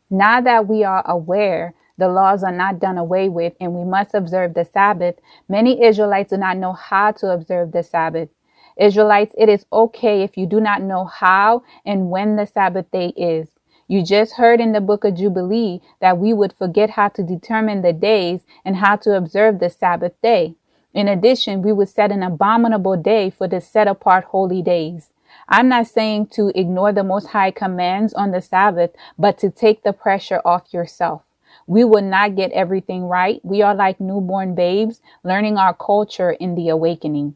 Now that we are aware the laws are not done away with and we must observe the Sabbath, many Israelites do not know how to observe the Sabbath. Israelites, it is okay if you do not know how and when the Sabbath day is. You just heard in the book of Jubilee that we would forget how to determine the days and how to observe the Sabbath day. In addition, we would set an abominable day for the set apart holy days. I'm not saying to ignore the Most High commands on the Sabbath, but to take the pressure off yourself. We will not get everything right. We are like newborn babes, learning our culture in the awakening.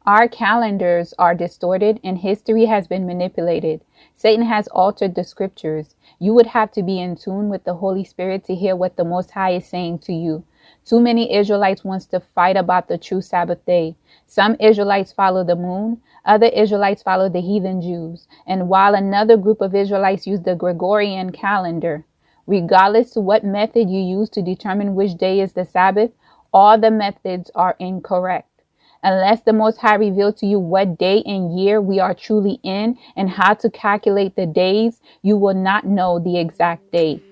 Our calendars are distorted and history has been manipulated. Satan has altered the scriptures. You would have to be in tune with the Holy Spirit to hear what the Most High is saying to you. Too many Israelites wants to fight about the true Sabbath day. Some Israelites follow the moon. Other Israelites follow the heathen Jews. And while another group of Israelites use the Gregorian calendar. Regardless to what method you use to determine which day is the Sabbath, all the methods are incorrect. Unless the Most High revealed to you what day and year we are truly in and how to calculate the days, you will not know the exact date.